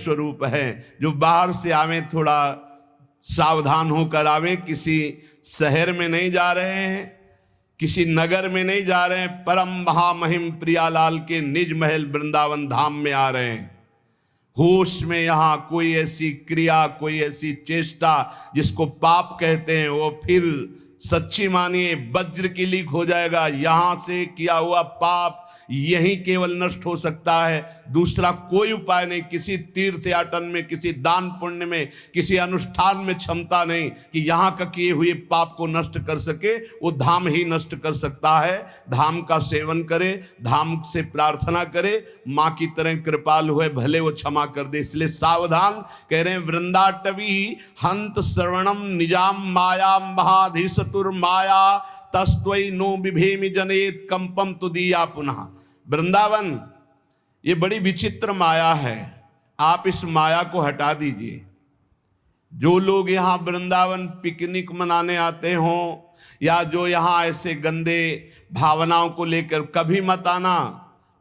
स्वरूप है। जो बाहर से आवे थोड़ा सावधान होकर आवे, किसी शहर में नहीं जा रहे हैं, किसी नगर में नहीं जा रहे हैं, परम महामहिम प्रियालाल के निज महल वृंदावन धाम में आ रहे हैं। होश में यहाँ कोई ऐसी क्रिया, कोई ऐसी चेष्टा जिसको पाप कहते हैं, वो फिर सच्ची मानिए वज्र की लीक हो जाएगा। यहां से किया हुआ पाप यही केवल नष्ट हो सकता है, दूसरा कोई उपाय नहीं। किसी तीर्थ याटन में, किसी दान पुण्य में, किसी अनुष्ठान में क्षमता नहीं कि यहाँ का किए हुए पाप को नष्ट कर सके। वो धाम ही नष्ट कर सकता है। धाम का सेवन करे, धाम से प्रार्थना करे, माँ की तरह कृपाल हुए, भले वो क्षमा कर दे। इसलिए सावधान कह रहे हैं, वृंदाटवी हंत श्रवणम निजाम माया महाधीशतुर माया तस्त्वई नो विभेमि जनेत कंपम तुदीया पुनः। वृंदावन ये बड़ी विचित्र माया है, आप इस माया को हटा दीजिए। जो लोग यहाँ वृंदावन पिकनिक मनाने आते हों, या जो यहाँ ऐसे गंदे भावनाओं को लेकर, कभी मत आना।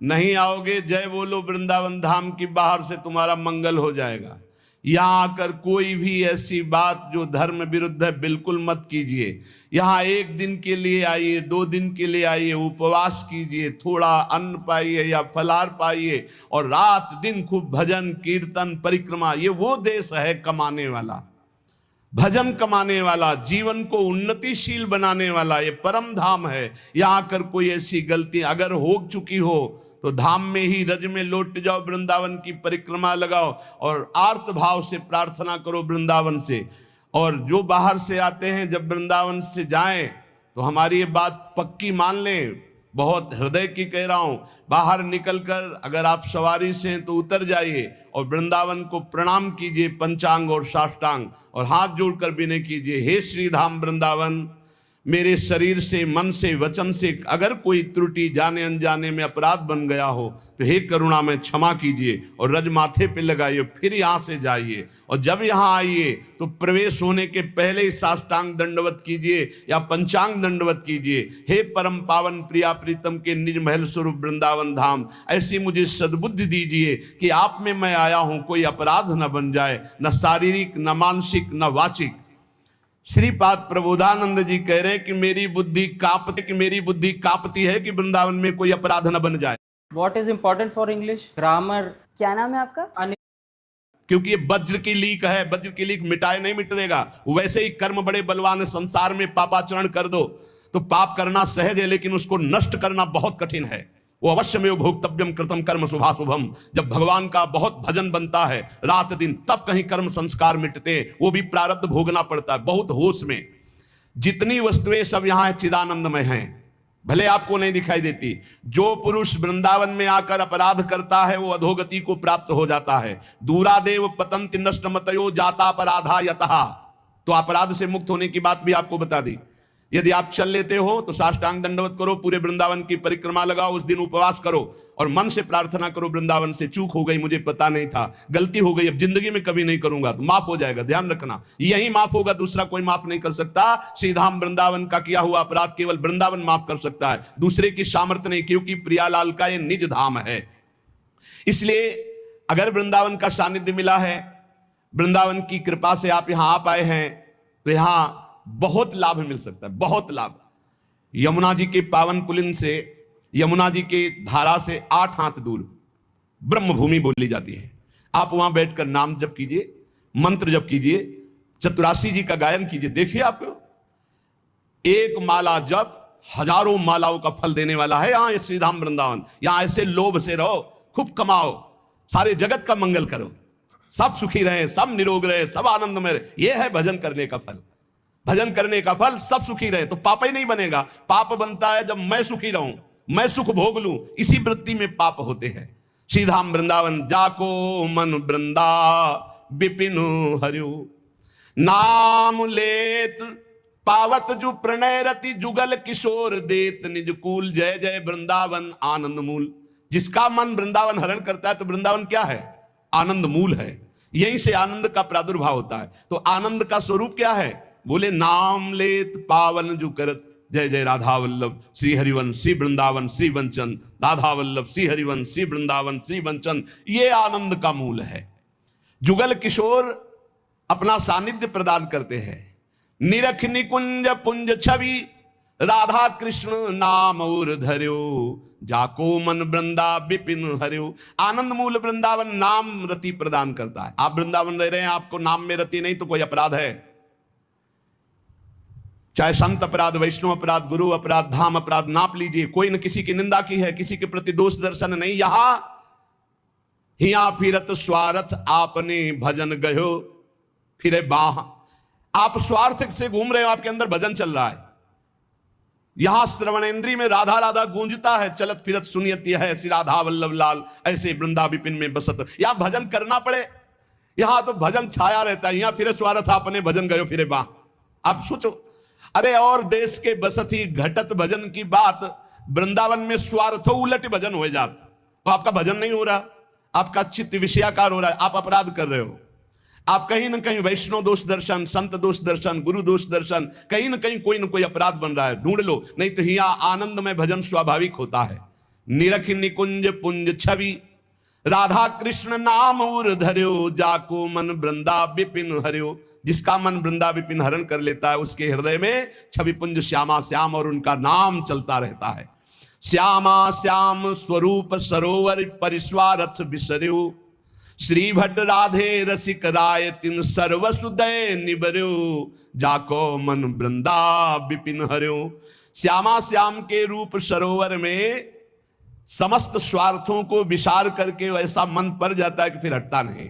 नहीं आओगे, जय बोलो वृंदावन धाम की, बाहर से तुम्हारा मंगल हो जाएगा। यहाँ आकर कोई भी ऐसी बात जो धर्म विरुद्ध है बिल्कुल मत कीजिए। यहाँ 1 दिन के लिए आइए, 2 दिन के लिए आइए, उपवास कीजिए, थोड़ा अन्न पाइए या फलाहार पाइए, और रात दिन खूब भजन कीर्तन परिक्रमा। ये वो देश है कमाने वाला, भजन कमाने वाला, जीवन को उन्नतिशील बनाने वाला, ये परम धाम है। यहाँ आकर कोई ऐसी गलती अगर हो चुकी हो तो धाम में ही रज में लौट जाओ, वृंदावन की परिक्रमा लगाओ और आर्त भाव से प्रार्थना करो वृंदावन से। और जो बाहर से आते हैं, जब वृंदावन से जाएं तो हमारी ये बात पक्की मान लें, बहुत हृदय की कह रहा हूं, बाहर निकलकर अगर आप सवारी से हैं तो उतर जाइए और वृंदावन को प्रणाम कीजिए, पंचांग और साष्टांग, और हाथ जोड़कर विनय कीजिए, हे श्रीधाम वृंदावन, मेरे शरीर से, मन से, वचन से अगर कोई त्रुटि जाने अनजाने में अपराध बन गया हो तो हे करुणा में क्षमा कीजिए, और रज माथे पे लगाइए, फिर यहाँ से जाइए। और जब यहाँ आइए तो प्रवेश होने के पहले ही साष्टांग दंडवत कीजिए या पंचांग दंडवत कीजिए। हे परम पावन प्रिया प्रीतम के निज महल स्वरूप वृंदावन धाम, ऐसी मुझे सद्बुद्धि दीजिए कि आप में मैं आया हूँ, कोई अपराध न बन जाए, न शारीरिक, न मानसिक, न वाचिक। श्रीपाद प्रबोधानंद जी कह रहे हैं कि मेरी बुद्धि कांपती है कि वृंदावन में कोई अपराध न बन जाए। What is important for English? Grammar. क्या नाम है आपका? क्योंकि ये वज्र की लीक है, वज्र की लीक मिटाए नहीं मिटेगा। वैसे ही कर्म बड़े बलवान है, संसार में पापाचरण कर दो तो पाप करना सहज है, लेकिन उसको नष्ट करना बहुत कठिन है। वो अवश्य में भोक्तव्यम कृतम कर्म शुभाशुभम। जब भगवान का बहुत भजन बनता है रात दिन, तब कहीं कर्म संस्कार मिटते, वो भी प्रारब्ध भोगना पड़ता है। बहुत होश में, जितनी वस्तुएं सब यहाँ चिदानंदमय हैं, भले आपको नहीं दिखाई देती। जो पुरुष वृंदावन में आकर अपराध करता है वो अधोगति को प्राप्त हो जाता है। दूरादेव पतंति नष्ट मतयो जाता अपराधा यतः। तो अपराध से मुक्त होने की बात भी आपको बता दी। यदि आप चल लेते हो तो साष्टांग दंडवत करो, पूरे वृंदावन की परिक्रमा लगाओ, उस दिन उपवास करो और मन से प्रार्थना करो, वृंदावन से चूक हो गई, मुझे पता नहीं था, गलती हो गई, अब जिंदगी में कभी नहीं करूंगा, तो माफ हो जाएगा। ध्यान रखना, यही माफ होगा, दूसरा कोई माफ नहीं कर सकता। श्रीधाम वृंदावन का किया हुआ अपराध केवल वृंदावन माफ कर सकता है, दूसरे की सामर्थ्य नहीं, क्योंकि प्रियालाल का ये निज धाम है। इसलिए अगर वृंदावन का सानिध्य मिला है, वृंदावन की कृपा से आप यहां आ पाए हैं, तो यहां बहुत लाभ मिल सकता है, बहुत लाभ। यमुना जी के पावन पुलिन से, यमुना जी के धारा से 8 हाथ दूर ब्रह्म भूमि बोली जाती है। आप वहां बैठकर नाम जप कीजिए, मंत्र जप कीजिए, चतुरासी जी का गायन कीजिए। देखिए, आपको एक माला जप हजारों मालाओं का फल देने वाला है यहां श्रीधाम वृंदावन। यहां ऐसे लोभ से रहो, खूब कमाओ, सारे जगत का मंगल करो, सब सुखी रहे, सब निरोग रहे, सब आनंद में रहे। यह है भजन करने का फल। भजन करने का फल सब सुखी रहे, तो पाप ही नहीं बनेगा। पाप बनता है जब मैं सुखी रहूं, मैं सुख भोग लूं, इसी वृत्ति में पाप होते हैं। श्रीधाम वृंदावन जाको मन वृंदा विपिनु हरियो, नाम लेत पावत जु प्रणय रति जुगल किशोर देत निज कूल। जय जय वृंदावन आनंद मूल। जिसका मन वृंदावन हरण करता है तो वृंदावन क्या है? आनंद मूल है। यहीं से आनंद का प्रादुर्भाव होता है। तो आनंद का स्वरूप क्या है? बोले नाम लेत पावन जु करत। जय जय राधा वल्लभ श्री हरिवंश श्री वृंदावन श्री वंचन, राधा वल्लभ श्री हरिवंश श्री वृंदावन श्री वंचन। ये आनंद का मूल है। जुगल किशोर अपना सानिध्य प्रदान करते हैं। निरख निकुंज पुंज छवि राधा कृष्ण नाम और धर्यो, जाको मन वृंदा विपिन हर्यो। आनंद मूल वृंदावन नाम रति प्रदान करता है। आप वृंदावन रह रहे हैं, आपको नाम में रति नहीं तो कोई अपराध है। चाहे संत अपराध, वैष्णव अपराध, गुरु अपराध, धाम अपराध नाप लीजिए, कोई न किसी की निंदा की है, किसी के प्रति दोष दर्शन नहीं। यहां हिया फिरत स्वार्थ आपने भजन गयो फिरे बाह। आप स्वार्थ से घूम रहे हो, आपके अंदर भजन चल रहा है। यहां श्रवणेंद्री में राधा राधा गूंजता है, चलत फिरत सुनियत है श्री राधा वल्लभ लाल ऐसे वृंदा विपिन में बसत। यहां भजन करना पड़े, यहां तो भजन छाया रहता है। यहां फिरे स्वार्थ आपने भजन गयो फिरे बाह। आप सोचो, अरे और देश के बसत ही घटत भजन की बात, वृंदावन में स्वार्थो उलट भजन हो जात, तो आपका भजन नहीं हो रहा, आपका चित्त विषयाकार हो रहा है, आप अपराध कर रहे हो। आप कहीं ना कहीं वैष्णव दोष दर्शन, संत दोष दर्शन, गुरु दोष दर्शन, कहीं ना कहीं कोई ना कोई अपराध बन रहा है, ढूंढ लो। नहीं तो हिया आनंद में भजन स्वाभाविक होता है। निरख निकुंज पुंज छवि राधा कृष्ण नाम और धर्यो, जाको मन वृंदा विपिन हर्यो। जिसका मन वृंदा विपिन हरण कर लेता है, उसके हृदय में छवि पुंज श्यामा श्याम और उनका नाम चलता रहता है। श्यामा श्याम स्वरूप सरोवर परिस्वारथ बिसर्यो, श्री भट्ट राधे रसिक राय तिन सर्वसुदय निबर्यो, जाको मन वृंदा विपिन हर्यो। श्यामा श्याम के रूप सरोवर में समस्त स्वार्थों को विसार करके ऐसा मन पड़ जाता है कि फिर हटता नहीं।